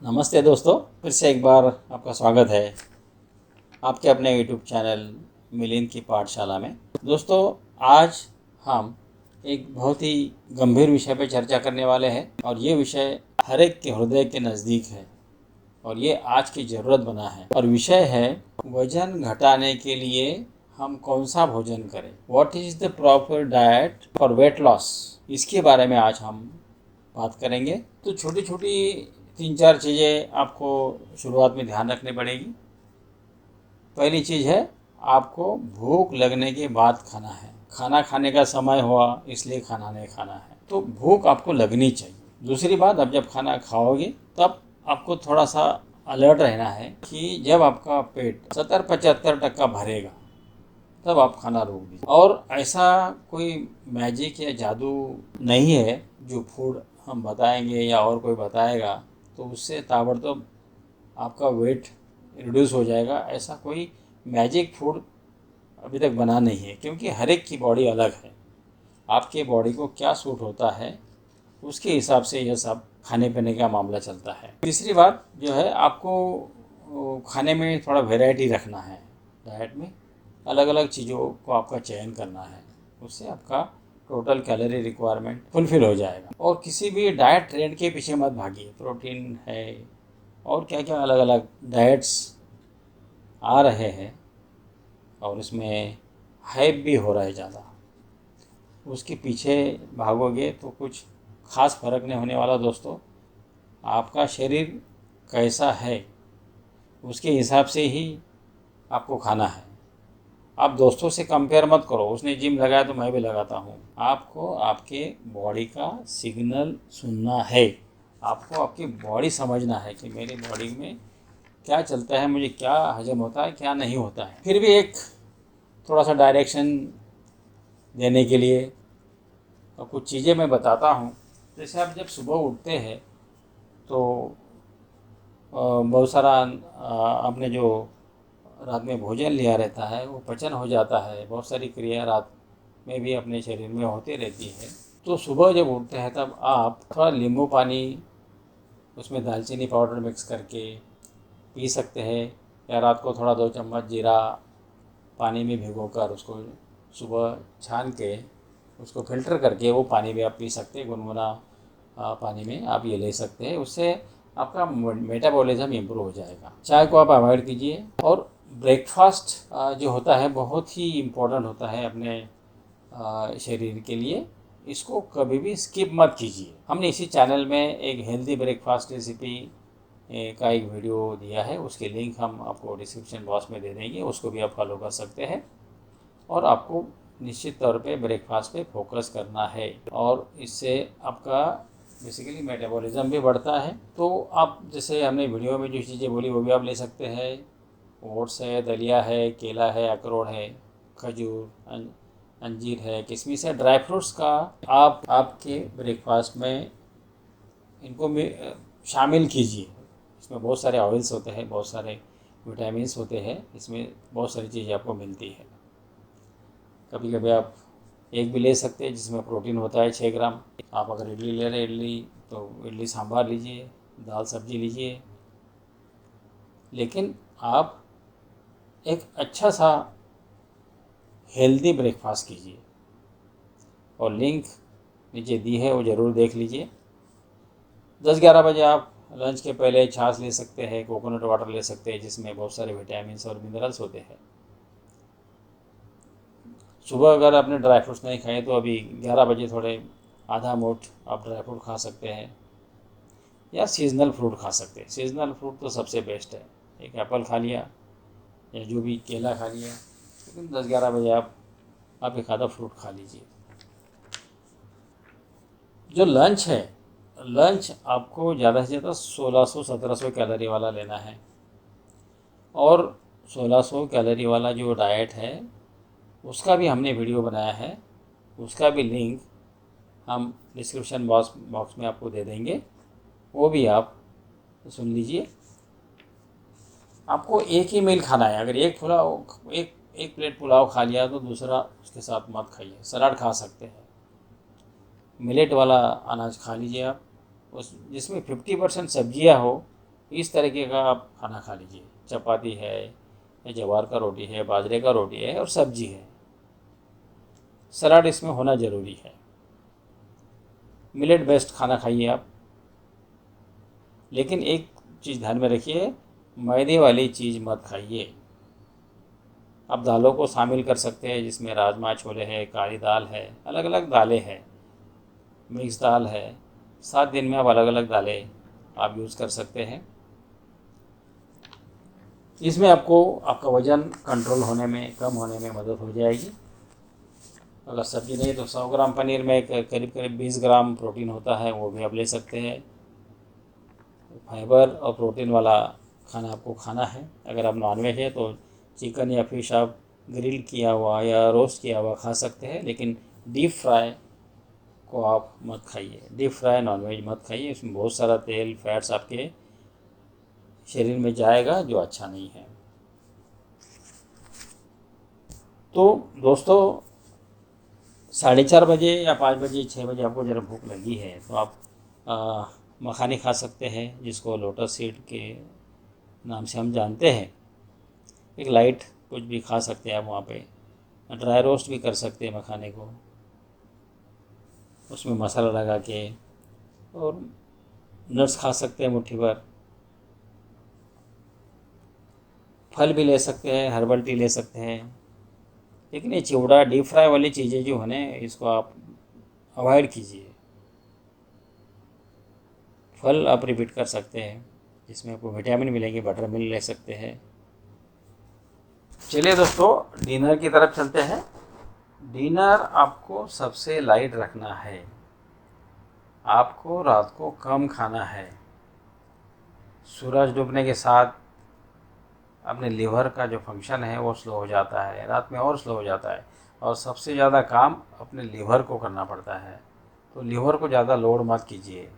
नमस्ते दोस्तों, फिर से एक बार आपका स्वागत है आपके अपने यूट्यूब चैनल मिलिंद की पाठशाला में। दोस्तों, आज हम एक बहुत ही गंभीर विषय पर चर्चा करने वाले हैं और ये विषय हर एक के हृदय के नज़दीक है और ये आज की ज़रूरत बना है। और विषय है वज़न घटाने के लिए हम कौन सा भोजन करें। What is the proper diet for weight loss, इसके बारे में आज हम बात करेंगे। तो छोटी छोटी 3-4 चीज़ें आपको शुरुआत में ध्यान रखनी पड़ेगी। पहली चीज़ है, आपको भूख लगने के बाद खाना है। खाना खाने का समय हुआ इसलिए खाना नहीं खाना है, तो भूख आपको लगनी चाहिए। दूसरी बात, आप जब खाना खाओगे तब आपको थोड़ा सा अलर्ट रहना है कि जब आपका पेट 70-75% भरेगा तब आप खाना रोक दीजिए। और ऐसा कोई मैजिक या जादू नहीं है जो फूड हम बताएंगे या और कोई बताएगा तो उससे ताबड़तोब आपका वेट रिड्यूस हो जाएगा। ऐसा कोई मैजिक फूड अभी तक बना नहीं है, क्योंकि हर एक की बॉडी अलग है। आपके बॉडी को क्या सूट होता है उसके हिसाब से यह सब खाने पीने का मामला चलता है। तीसरी बात जो है, आपको खाने में थोड़ा वैरायटी रखना है। डाइट में अलग अलग चीज़ों को आपका चयन करना है, उससे आपका टोटल कैलोरी रिक्वायरमेंट फुलफिल हो जाएगा। और किसी भी डाइट ट्रेंड के पीछे मत भागिए। प्रोटीन है और क्या क्या अलग अलग डाइट्स आ रहे हैं और इसमें हाइप भी हो रहा है ज़्यादा, उसके पीछे भागोगे तो कुछ खास फर्क नहीं होने वाला। दोस्तों, आपका शरीर कैसा है उसके हिसाब से ही आपको खाना है। आप दोस्तों से कंपेयर मत करो, उसने जिम लगाया तो मैं भी लगाता हूँ। आपको आपके बॉडी का सिग्नल सुनना है। आपको आपकी बॉडी समझना है कि मेरी बॉडी में क्या चलता है, मुझे क्या हजम होता है, क्या नहीं होता है। फिर भी एक थोड़ा सा डायरेक्शन देने के लिए और कुछ चीज़ें मैं बताता हूँ। जैसे आप जब सुबह उठते हैं तो बहुत सारा आपने जो रात में भोजन लिया रहता है वो पचन हो जाता है। बहुत सारी क्रिया रात में भी अपने शरीर में होती रहती है। तो सुबह जब उठते हैं तब आप थोड़ा नींबू पानी उसमें दालचीनी पाउडर मिक्स करके पी सकते हैं, या रात को थोड़ा 2 चम्मच जीरा पानी में भिगोकर उसको सुबह छान के उसको फ़िल्टर करके वो पानी भी आप पी सकते हैं। गुनगुना पानी में आप ये ले सकते हैं, उससे आपका मेटाबॉलिज्म इम्प्रूव हो जाएगा। चाय को आप अवॉइड कीजिए। और ब्रेकफास्ट जो होता है बहुत ही इम्पोर्टेंट होता है अपने शरीर के लिए। इसको कभी भी स्किप मत कीजिए। हमने इसी चैनल में एक हेल्दी ब्रेकफास्ट रेसिपी का एक वीडियो दिया है, उसकी लिंक हम आपको डिस्क्रिप्शन बॉक्स में दे देंगे, उसको भी आप फॉलो कर सकते हैं। और आपको निश्चित तौर पे ब्रेकफास्ट पे फोकस करना है और इससे आपका बेसिकली मेटाबॉलिज्म भी बढ़ता है। तो आप जैसे हमने वीडियो में जो चीज़ें बोली वो भी आप ले सकते हैं। ओट्स है, दलिया है, केला है, अखरोट है, खजूर, अंजीर है, किशमिश है, ड्राई फ्रूट्स का आप आपके ब्रेकफास्ट में इनको शामिल कीजिए। इसमें बहुत सारे ऑयल्स होते हैं, बहुत सारे विटामिन्स होते हैं, इसमें बहुत सारी चीज़ें आपको मिलती है। कभी कभी आप एक भी ले सकते हैं जिसमें प्रोटीन होता है 6 ग्राम। आप अगर इडली ले रहे हैं इडली तो इडली सांभर लीजिए, दाल सब्जी लीजिए, लेकिन आप एक अच्छा सा हेल्दी ब्रेकफास्ट कीजिए। और लिंक नीचे दी है वो ज़रूर देख लीजिए। 10-11 बजे आप लंच के पहले छाछ ले सकते हैं, कोकोनट वाटर ले सकते हैं जिसमें बहुत सारे विटामिन्स और मिनरल्स होते हैं। सुबह अगर आपने ड्राई फ्रूट्स नहीं खाए तो अभी 11 बजे थोड़े आधा मूठ आप ड्राई फ्रूट खा सकते हैं या सीजनल फ्रूट खा सकते हैं। सीजनल फ्रूट तो सबसे बेस्ट है। एक एप्पल खा लिया या जो भी केला खा लिया, लेकिन 10-11 बजे आप एक आधा फ्रूट खा लीजिए। जो लंच है, लंच आपको ज़्यादा से ज़्यादा 1600-1700 कैलोरी वाला लेना है। और 1600 कैलोरी वाला जो डाइट है उसका भी हमने वीडियो बनाया है, उसका भी लिंक हम डिस्क्रिप्शन बॉक्स में आपको दे देंगे, वो भी आप सुन लीजिए। आपको एक ही मील खाना है। अगर एक प्लेट पुलाव खा लिया तो दूसरा उसके साथ मत खाइए। सलाद खा सकते हैं, मिलेट वाला अनाज खा लीजिए आप, उस जिसमें 50% सब्जियाँ हो इस तरीके का आप खाना खा लीजिए। चपाती है या ज्वार का रोटी है, बाजरे का रोटी है और सब्जी है। सलाद इसमें होना ज़रूरी है। मिलेट बेस्ड खाना खाइए आप। लेकिन एक चीज़ ध्यान में रखिए, मैदे वाली चीज़ मत खाइए। आप दालों को शामिल कर सकते हैं, जिसमें राजमा छोले है, काली दाल है, अलग अलग दालें हैं, मिक्स दाल है। 7 दिन में आप अलग अलग दालें आप यूज़ कर सकते हैं। इसमें आपको आपका वज़न कंट्रोल होने में, कम होने में मदद हो जाएगी। अगर सब्जी नहीं तो 100 ग्राम पनीर में करीब करीब 20 ग्राम प्रोटीन होता है, वो भी आप ले सकते हैं। फाइबर और प्रोटीन वाला खाना आपको खाना है। अगर आप नॉनवेज है तो चिकन या फिश आप ग्रिल किया हुआ या रोस्ट किया हुआ खा सकते हैं, लेकिन डीप फ्राई को आप मत खाइए। डीप फ्राई नॉनवेज मत खाइए, इसमें बहुत सारा तेल फैट्स आपके शरीर में जाएगा, जो अच्छा नहीं है। तो दोस्तों, 4:30 बजे या 5 बजे 6 बजे आपको ज़रा भूख लगी है तो आप मखानी खा सकते हैं, जिसको लोटस सीड के नाम से हम जानते हैं। एक लाइट कुछ भी खा सकते हैं आप वहाँ पे। ड्राई रोस्ट भी कर सकते हैं मखाने को, उसमें मसाला लगा के। और नट्स खा सकते हैं मुट्ठी भर। फल भी ले सकते हैं, हर्बल टी ले सकते हैं। लेकिन ये चिवड़ा डीप फ्राई वाली चीज़ें जो है ना, इसको आप अवॉइड कीजिए। फल आप रिपीट कर सकते हैं, जिसमें आपको विटामिन मिलेंगे। बटर मिल्क ले सकते हैं। चलिए दोस्तों, डिनर की तरफ चलते हैं। डिनर आपको सबसे लाइट रखना है। आपको रात को कम खाना है। सूरज डूबने के साथ अपने लीवर का जो फंक्शन है वो स्लो हो जाता है, रात में और स्लो हो जाता है। और सबसे ज़्यादा काम अपने लीवर को करना पड़ता है। तो लीवर को ज़्यादा लोड मत कीजिए।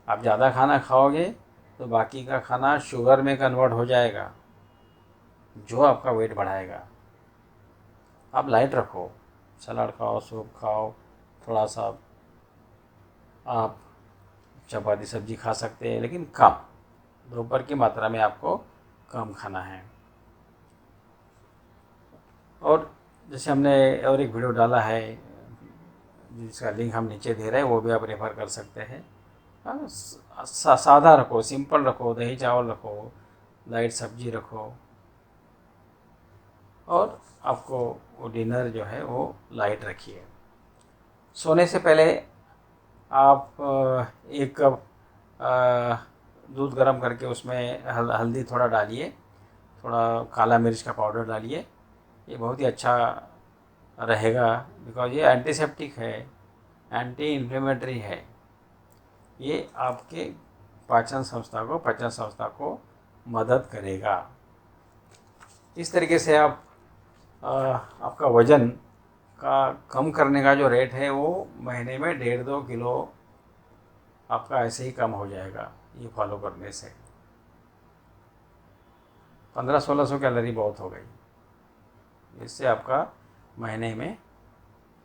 आप ज़्यादा खाना खाओगे तो बाकी का खाना शुगर में कन्वर्ट हो जाएगा, जो आपका वेट बढ़ाएगा। आप लाइट रखो, सलाद खाओ, सूप खाओ, थोड़ा सा आप चपाती सब्जी खा सकते हैं, लेकिन कम। दोपहर की मात्रा में आपको कम खाना है। और जैसे हमने और एक वीडियो डाला है, जिसका लिंक हम नीचे दे रहे हैं, वो भी आप रेफ़र कर सकते हैं। हाँ, सादा रखो, सिंपल रखो, दही चावल रखो, लाइट सब्जी रखो। और आपको वो डिनर जो है वो लाइट रखिए। सोने से पहले आप 1 कप दूध गर्म करके उसमें हल्दी थोड़ा डालिए, थोड़ा काला मिर्च का पाउडर डालिए। ये बहुत ही अच्छा रहेगा, बिकॉज ये एंटीसेप्टिक है, एंटी इन्फ्लेमेटरी है। ये आपके पाचन संस्था को मदद करेगा। इस तरीके से आप आपका वज़न का कम करने का जो रेट है वो महीने में 1.5-2 किलो आपका ऐसे ही कम हो जाएगा, ये फॉलो करने से। 1500-1600 कैलोरी बहुत हो गई। इससे आपका महीने में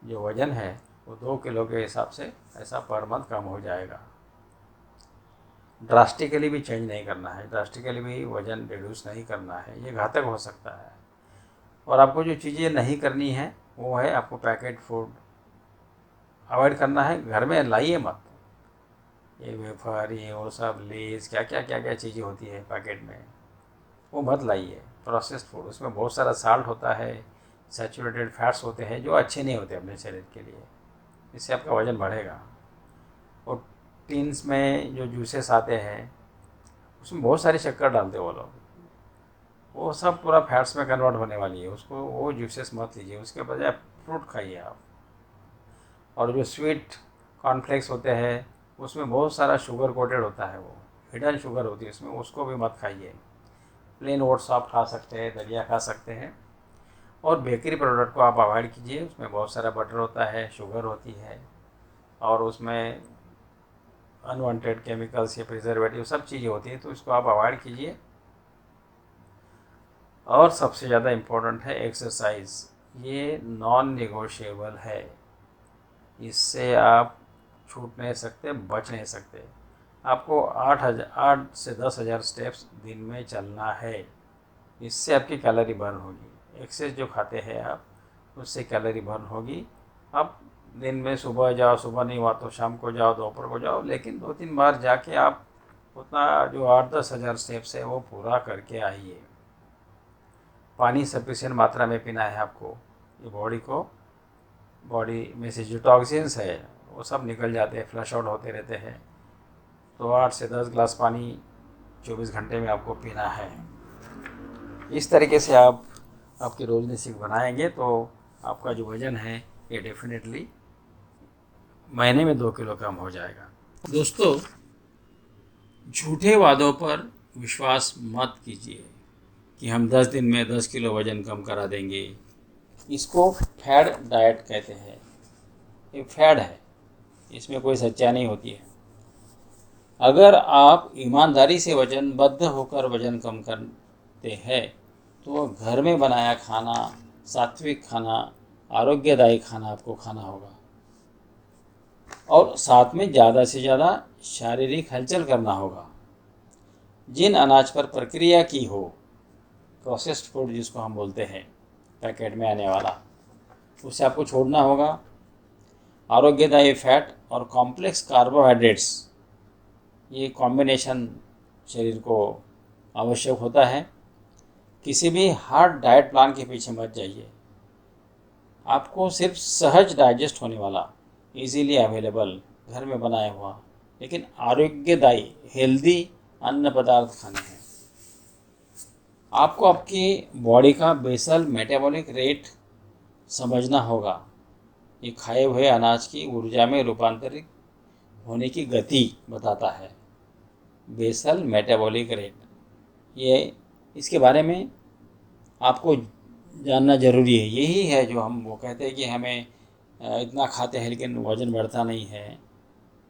जो वज़न है वो 2 किलो के हिसाब से ऐसा पर मंथ कम हो जाएगा। ड्रास्टिकली भी चेंज नहीं करना है, ड्रास्टिकली भी वज़न रिड्यूस नहीं करना है, ये घातक हो सकता है। और आपको जो चीज़ें नहीं करनी है वो है, आपको पैकेट फूड अवॉइड करना है। घर में लाइए मत। ये वेफर, ये वो सब लेस, क्या क्या क्या क्या चीज़ें होती है पैकेट में, वो मत लाइए। प्रोसेस्ड फूड, उसमें बहुत सारा साल्ट होता है, सैचुरेटेड फैट्स होते हैं, जो अच्छे नहीं होते अपने शरीर के लिए। इससे आपका वज़न बढ़ेगा। और टीन्स में जो जूसेस आते हैं उसमें बहुत सारी शक्कर डालते हैं वो लोग, वो सब पूरा फैट्स में कन्वर्ट होने वाली है। उसको वो जूसेस मत लीजिए, उसके बजाय फ्रूट खाइए आप। और जो स्वीट कॉर्नफ्लेक्स होते हैं उसमें बहुत सारा शुगर कोटेड होता है, वो हिडन शुगर होती है उसमें, उसको भी मत खाइए। प्लेन ओट्स आप खा सकते हैं, दलिया खा सकते हैं। और बेकरी प्रोडक्ट को आप अवॉइड कीजिए, उसमें बहुत सारा बटर होता है, शुगर होती है, और उसमें अनवांटेड केमिकल्स या प्रिजर्वेटिव सब चीज़ें होती हैं, तो इसको आप अवॉइड कीजिए। और सबसे ज़्यादा इम्पोर्टेंट है एक्सरसाइज। ये नॉन नेगोशिएबल है, इससे आप छूट नहीं सकते, बच नहीं सकते। आपको 8 से 10,000 स्टेप्स दिन में चलना है। इससे आपकी कैलोरी बर्न होगी। एक्सेस जो खाते हैं आप, उससे कैलोरी बर्न होगी। आप दिन में सुबह जाओ, सुबह नहीं हुआ तो शाम को जाओ, दोपहर को जाओ, लेकिन 2-3 बार जाके आप उतना जो 8-10 हज़ार स्टेप्स है वो पूरा करके आइए। पानी सफिशिएंट मात्रा में पीना है आपको। ये बॉडी में से जो टॉक्सिन्स है वो सब निकल जाते हैं, फ्लश आउट होते रहते हैं। तो 8 से 10 ग्लास पानी 24 घंटे में आपको पीना है। इस तरीके से आप आपकी रोज़ बनाएंगे तो आपका जो वज़न है ये डेफिनेटली महीने में 2 किलो कम हो जाएगा। दोस्तों, झूठे वादों पर विश्वास मत कीजिए कि हम 10 दिन में 10 किलो वज़न कम करा देंगे। इसको फैड डाइट कहते हैं। ये फैड है, इसमें कोई सच्चाई नहीं होती है। अगर आप ईमानदारी से वचनबद्ध होकर वज़न कम करते हैं तो घर में बनाया खाना, सात्विक खाना, आरोग्यदायी खाना आपको खाना होगा और साथ में ज़्यादा से ज़्यादा शारीरिक हलचल करना होगा। जिन अनाज पर प्रक्रिया की हो, प्रोसेस्ड फूड जिसको हम बोलते हैं, पैकेट में आने वाला, उसे आपको छोड़ना होगा। आरोग्यदायी फैट और कॉम्प्लेक्स कार्बोहाइड्रेट्स, ये कॉम्बिनेशन शरीर को आवश्यक होता है। किसी भी हार्ड डाइट प्लान के पीछे मत जाइए। आपको सिर्फ सहज डाइजेस्ट होने वाला, इजीली अवेलेबल, घर में बनाया हुआ लेकिन आरोग्यदायी हेल्दी अन्न पदार्थ खाने हैं। आपको आपकी बॉडी का बेसल मेटाबॉलिक रेट समझना होगा। ये खाए हुए अनाज की ऊर्जा में रूपांतरित होने की गति बताता है। बेसल मेटाबॉलिक रेट, ये इसके बारे में आपको जानना ज़रूरी है। यही है जो हम वो कहते हैं कि हमें इतना खाते हैं लेकिन वज़न बढ़ता नहीं है,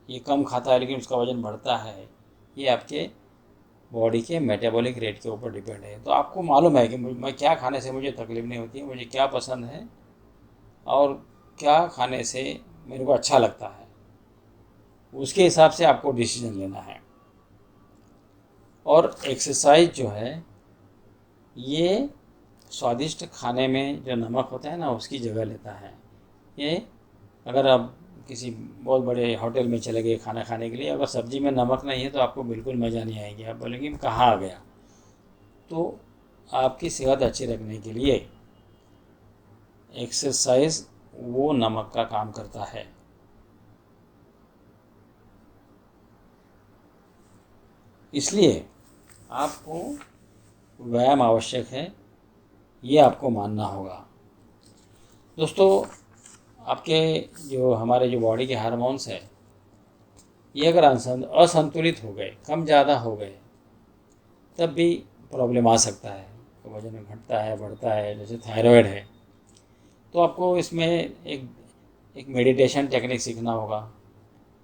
ये कम खाता है लेकिन उसका वज़न बढ़ता है। ये आपके बॉडी के मेटाबॉलिक रेट के ऊपर डिपेंड है। तो आपको मालूम है कि मैं क्या खाने से मुझे तकलीफ़ नहीं होती है, मुझे क्या पसंद है और क्या खाने से मेरे को अच्छा लगता है, उसके हिसाब से आपको डिसीजन लेना है। और एक्सरसाइज जो है ये स्वादिष्ट खाने में जो नमक होता है ना, उसकी जगह लेता है। ये अगर आप किसी बहुत बड़े होटल में चले गए खाना खाने के लिए, अगर सब्ज़ी में नमक नहीं है तो आपको बिल्कुल मज़ा नहीं आएगी। आप बोलेंगे मैं कहाँ आ गया। तो आपकी सेहत अच्छी रखने के लिए एक्सरसाइज वो नमक का काम करता है। इसलिए आपको व्यायाम आवश्यक है, ये आपको मानना होगा। दोस्तों, आपके जो हमारे जो बॉडी के हार्मोन्स है, ये अगर असंतुलित हो गए, कम ज़्यादा हो गए, तब भी प्रॉब्लम आ सकता है। तो वजन घटता है, बढ़ता है, जैसे थायराइड है। तो आपको इसमें एक मेडिटेशन टेक्निक सीखना होगा,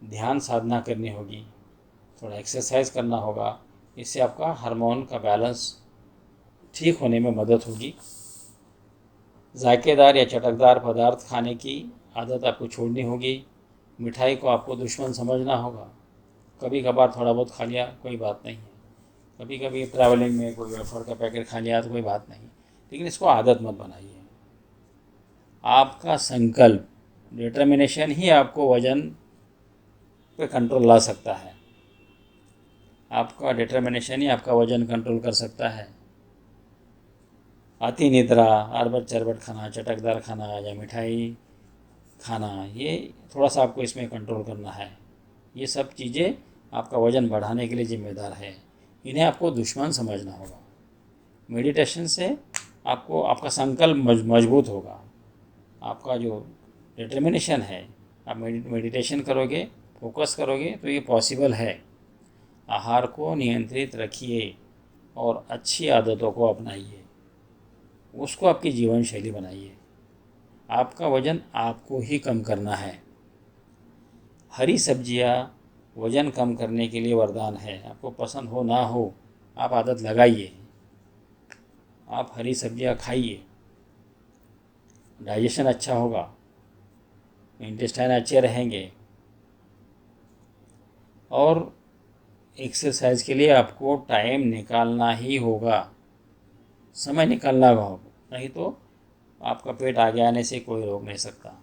ध्यान साधना करनी होगी, थोड़ा एक्सरसाइज करना होगा। इससे आपका हार्मोन का बैलेंस ठीक होने में मदद होगी। जायकेदार या चटकदार पदार्थ खाने की आदत आपको छोड़नी होगी। मिठाई को आपको दुश्मन समझना होगा। कभी कभार थोड़ा बहुत खा लिया कोई बात नहीं है, कभी कभी ट्रैवलिंग में कोई वेफर का पैकेट खा लिया तो कोई बात नहीं, लेकिन इसको आदत मत बनाइए। आपका संकल्प, डिटर्मिनेशन ही आपको वज़न पे कंट्रोल ला सकता है। आपका डिटर्मिनेशन ही आपका वज़न कंट्रोल कर सकता है। अति निद्रा, अरबट चरबट खाना, चटकदार खाना या मिठाई खाना, ये थोड़ा सा आपको इसमें कंट्रोल करना है। ये सब चीज़ें आपका वज़न बढ़ाने के लिए जिम्मेदार है। इन्हें आपको दुश्मन समझना होगा। मेडिटेशन से आपको आपका संकल्प मजबूत होगा। आपका जो डिटर्मिनेशन है, आप मेडिटेशन करोगे, फोकस करोगे तो ये पॉसिबल है। आहार को नियंत्रित रखिए और अच्छी आदतों को अपनाइए, उसको आपकी जीवन शैली बनाइए। आपका वज़न आपको ही कम करना है। हरी सब्जियां वज़न कम करने के लिए वरदान है। आपको पसंद हो ना हो, आप आदत लगाइए, आप हरी सब्जियां खाइए, डाइजेशन अच्छा होगा, इंटेस्टाइन अच्छे रहेंगे और एक्सरसाइज के लिए आपको टाइम निकालना ही होगा, समय निकालना होगा, नहीं तो आपका पेट आगे आने से कोई रोक नहीं सकता।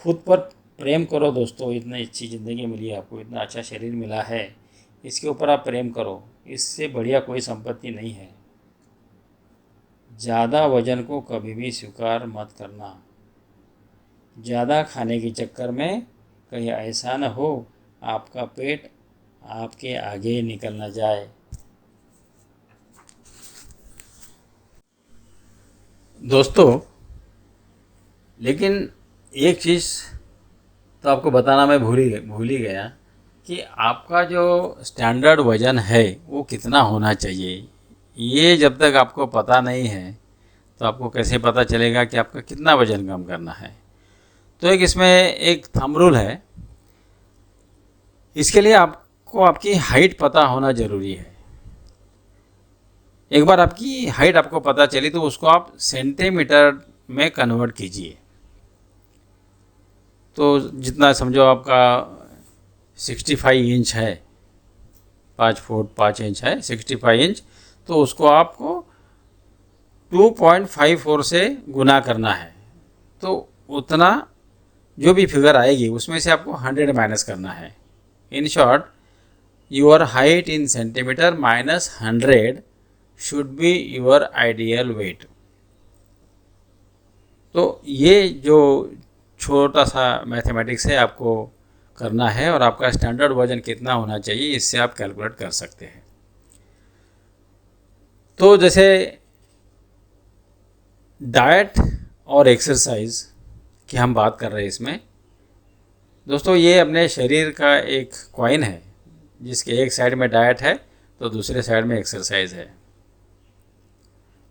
खुद पर प्रेम करो दोस्तों, इतनी अच्छी ज़िंदगी मिली है आपको, इतना अच्छा शरीर मिला है, इसके ऊपर आप प्रेम करो, इससे बढ़िया कोई संपत्ति नहीं है। ज़्यादा वजन को कभी भी स्वीकार मत करना। ज़्यादा खाने के चक्कर में कहीं ऐसा न हो आपका पेट आपके आगे निकल न जाए। दोस्तों, लेकिन एक चीज़ तो आपको बताना मैं भूल ही गया कि आपका जो स्टैंडर्ड वज़न है वो कितना होना चाहिए। ये जब तक आपको पता नहीं है तो आपको कैसे पता चलेगा कि आपका कितना वज़न कम करना है। तो एक इसमें एक थंब रूल है, इसके लिए आपको आपकी हाइट पता होना ज़रूरी है। एक बार आपकी हाइट आपको पता चली तो उसको आप सेंटीमीटर में कन्वर्ट कीजिए। तो जितना समझो आपका 65 इंच है, 5 फुट 5 इंच है, 65 इंच, तो उसको आपको 2.54 से गुना करना है। तो उतना जो भी फिगर आएगी उसमें से आपको 100 माइनस करना है। In short, your height in centimetre minus 100 should be your ideal weight. तो ये जो छोटा सा मैथमेटिक्स है आपको करना है, और आपका स्टैंडर्ड वजन कितना होना चाहिए इससे आप कैलकुलेट कर सकते हैं। तो जैसे डाइट और एक्सरसाइज की हम बात कर रहे हैं इसमें दोस्तों, ये अपने शरीर का एक कॉइन है जिसके एक साइड में डाइट है तो दूसरे साइड में एक्सरसाइज है,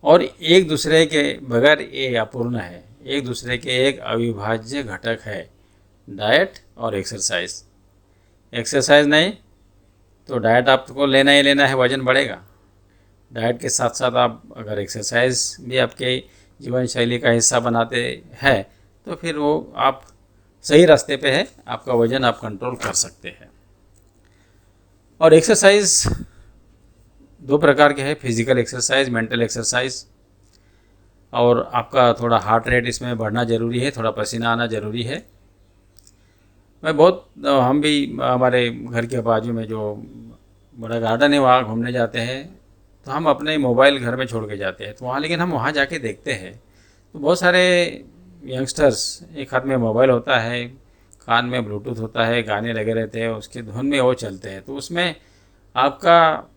और एक दूसरे के बगैर ये अपूर्ण है, एक दूसरे के एक अविभाज्य घटक है डाइट और एक्सरसाइज। एक्सरसाइज नहीं तो डाइट आपको लेना ही लेना है, वज़न बढ़ेगा। डाइट के साथ साथ आप अगर एक्सरसाइज भी आपके जीवन शैली का हिस्सा बनाते हैं तो फिर वो आप सही रास्ते पे है, आपका वज़न आप कंट्रोल कर सकते हैं। और एक्सरसाइज दो प्रकार के हैं, फिजिकल एक्सरसाइज, मेंटल एक्सरसाइज। और आपका थोड़ा हार्ट रेट इसमें बढ़ना ज़रूरी है, थोड़ा पसीना आना ज़रूरी है। हम भी हमारे घर के बाजू में जो बड़ा गार्डन है वहाँ घूमने जाते हैं, तो हम अपने मोबाइल घर में छोड़ के जाते हैं। तो वहाँ लेकिन हम वहाँ जाके देखते हैं तो बहुत सारे यंगस्टर्स, एक हाथ में मोबाइल होता है, कान में ब्लूटूथ होता है, गाने लगे रहते हैं, उसके धुन में वो चलते हैं। तो उसमें आपका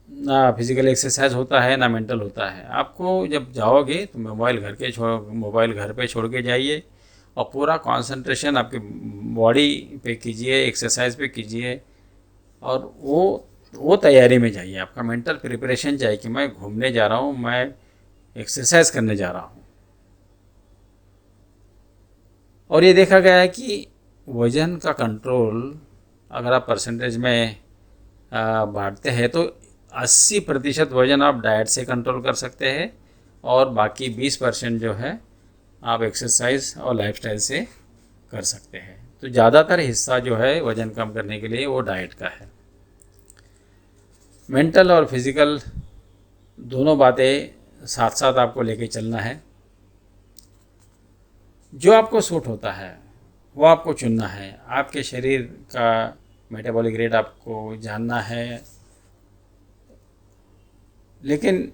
ना फिजिकल एक्सरसाइज होता है ना मेंटल होता है। आपको जब जाओगे तो मोबाइल घर पे छोड़ के जाइए और पूरा कंसंट्रेशन आपके बॉडी पे कीजिए, एक्सरसाइज पे कीजिए, और वो तैयारी में जाइए। आपका मेंटल प्रिपरेशन चाहिए कि मैं घूमने जा रहा हूँ, मैं एक्सरसाइज करने जा रहा हूँ। और ये देखा गया है कि वज़न का कंट्रोल अगर आप परसेंटेज में बांटते हैं तो 80% वज़न आप डाइट से कंट्रोल कर सकते हैं, और बाकी 20% जो है आप एक्सरसाइज और लाइफस्टाइल से कर सकते हैं। तो ज़्यादातर हिस्सा जो है वज़न कम करने के लिए वो डाइट का है। मेंटल और फिज़िकल दोनों बातें साथ साथ आपको लेके चलना है। जो आपको सूट होता है वो आपको चुनना है। आपके शरीर का मेटाबॉलिक रेट आपको जानना है, लेकिन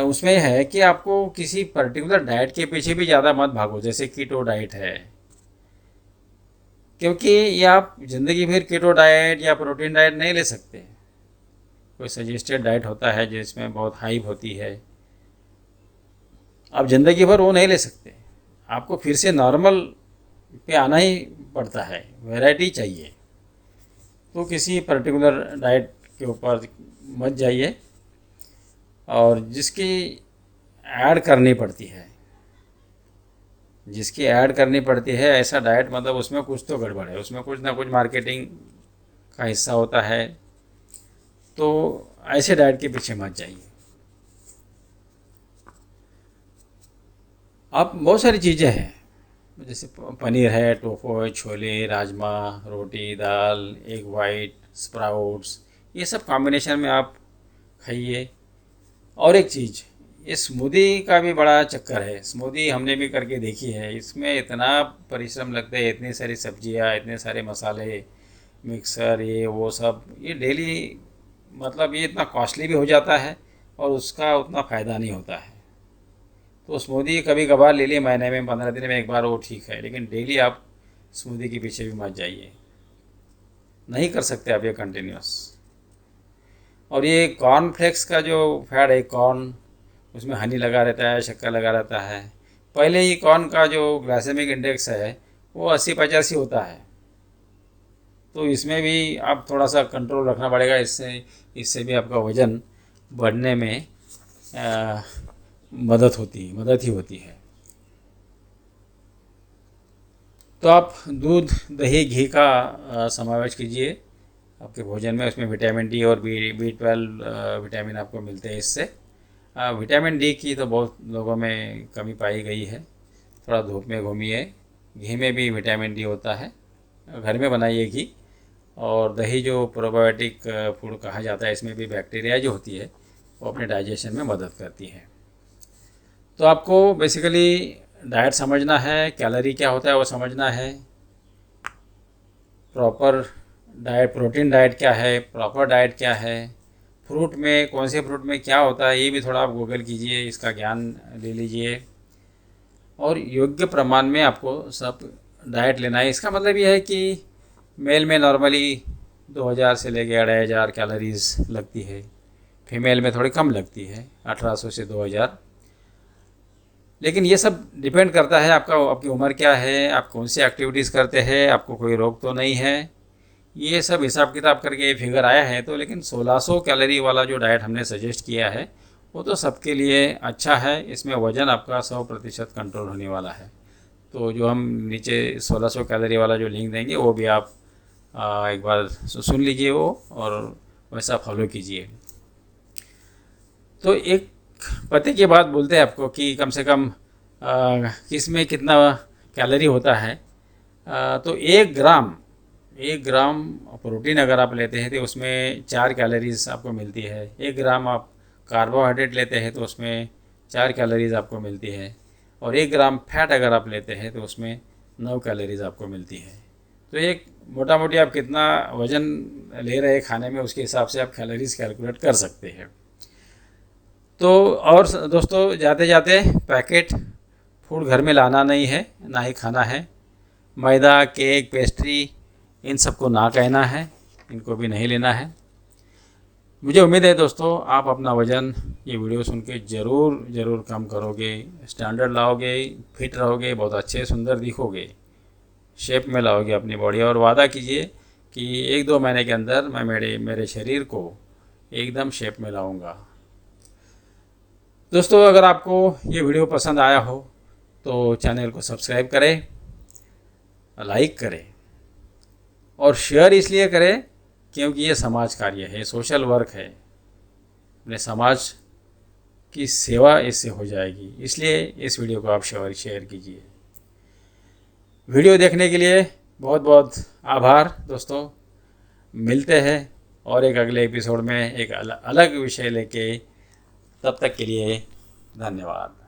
उसमें है कि आपको किसी पर्टिकुलर डाइट के पीछे भी ज़्यादा मत भागो, जैसे कीटो डाइट है, क्योंकि ये आप ज़िंदगी भर कीटो डाइट या प्रोटीन डाइट नहीं ले सकते। कोई सजेस्टेड डाइट होता है जिसमें बहुत हाइप होती है, आप ज़िंदगी भर वो नहीं ले सकते। आपको फिर से नॉर्मल पे आना ही पड़ता है, वैरायटी चाहिए। तो किसी पर्टिकुलर डाइट के ऊपर मत जाइए, और जिसकी ऐड करनी पड़ती है ऐसा डाइट, मतलब उसमें कुछ तो गड़बड़ है, उसमें कुछ ना कुछ मार्केटिंग का हिस्सा होता है। तो ऐसे डाइट के पीछे मत जाइए। आप बहुत सारी चीज़ें हैं जैसे पनीर है, टोफू है, छोले, राजमा, रोटी, दाल, एग वाइट, स्प्राउट्स, ये सब कॉम्बिनेशन में आप खाइए। और एक चीज़, ये स्मूदी का भी बड़ा चक्कर है। स्मूदी हमने भी करके देखी है, इसमें इतना परिश्रम लगता है, इतनी सारी सब्जियां, इतने सारे मसाले, मिक्सर, ये वो सब, ये डेली मतलब ये इतना कॉस्टली भी हो जाता है और उसका उतना फ़ायदा नहीं होता है। तो स्मूदी कभी कभार ले लिए, महीने में 15 दिन में एक बार, वो ठीक है, लेकिन डेली आप स्मूदी के पीछे भी मत जाइए, नहीं कर सकते आप ये कंटिन्यूस। और ये कॉर्नफ्लेक्स का जो फैट है, कॉर्न, उसमें हनी लगा रहता है, शक्कर लगा रहता है। पहले ही कॉर्न का जो ग्लाइसेमिक इंडेक्स है वो 80-85 होता है, तो इसमें भी आप थोड़ा सा कंट्रोल रखना पड़ेगा। इससे भी आपका वज़न बढ़ने में मदद ही होती है। तो आप दूध, दही, घी का समावेश कीजिए आपके भोजन में। उसमें विटामिन डी और B12 विटामिन आपको मिलते हैं इससे। विटामिन डी की तो बहुत लोगों में कमी पाई गई है, थोड़ा धूप में घूमिए। घी में भी विटामिन डी होता है, घर में बनाइए घी। और दही जो प्रोबायोटिक फूड कहा जाता है, इसमें भी बैक्टीरिया जो होती है वो अपने डाइजेशन में मदद करती है। तो आपको बेसिकली डाइट समझना है, कैलोरी क्या होता है वो समझना है, प्रॉपर डाइट, प्रोटीन डाइट क्या है, प्रॉपर डाइट क्या है, फ्रूट में कौन से फ्रूट में क्या होता है, ये भी थोड़ा आप गूगल कीजिए, इसका ज्ञान ले लीजिए। और योग्य प्रमाण में आपको सब डाइट लेना है। इसका मतलब ये है कि मेल में नॉर्मली 2000 से लेके 2500 कैलोरीज लगती है, फीमेल में थोड़ी कम लगती है, 1800 से 2000। लेकिन ये सब डिपेंड करता है आपकी उम्र क्या है, आप कौन सी एक्टिविटीज़ करते हैं, आपको कोई रोग तो नहीं है, ये सब हिसाब किताब करके ये फिगर आया है। तो लेकिन 1600 कैलोरी वाला जो डाइट हमने सजेस्ट किया है वो तो सबके लिए अच्छा है। इसमें वज़न आपका 100% कंट्रोल होने वाला है। तो जो हम नीचे 1600 कैलोरी वाला जो लिंक देंगे वो भी आप एक बार सुन लीजिए वो, और वैसा फॉलो कीजिए। तो एक पते की बात बोलते हैं आपको कि कम से कम किस में कितना कैलोरी होता है। तो 1 ग्राम प्रोटीन अगर आप लेते हैं तो उसमें 4 कैलोरीज आपको मिलती है। 1 ग्राम आप कार्बोहाइड्रेट लेते हैं तो उसमें 4 कैलोरीज आपको मिलती है। और 1 ग्राम फैट अगर आप लेते हैं तो उसमें 9 कैलोरीज आपको मिलती है। तो एक मोटा मोटी आप कितना वज़न ले रहे हैं खाने में, उसके हिसाब से आप कैलोरीज कैलकुलेट कर सकते हैं। तो और दोस्तों, जाते जाते पैकेट फूड घर में लाना नहीं है, ना ही खाना है। मैदा, केक, पेस्ट्री, इन सबको ना कहना है, इनको भी नहीं लेना है। मुझे उम्मीद है दोस्तों आप अपना वज़न ये वीडियो सुन के ज़रूर कम करोगे, स्टैंडर्ड लाओगे, फिट रहोगे, बहुत अच्छे सुंदर दिखोगे, शेप में लाओगे अपनी बॉडी। और वादा कीजिए कि 1-2 महीने के अंदर मैं मेरे शरीर को एकदम शेप में लाऊंगा। दोस्तों, अगर आपको ये वीडियो पसंद आया हो तो चैनल को सब्सक्राइब करें, लाइक करें और शेयर इसलिए करें क्योंकि ये समाज कार्य है, सोशल वर्क है। अपने समाज की सेवा इससे हो जाएगी, इसलिए इस वीडियो को आप शेयर कीजिए। वीडियो देखने के लिए बहुत बहुत आभार दोस्तों। मिलते हैं और एक अगले एपिसोड में एक अलग विषय लेके। तब तक के लिए धन्यवाद।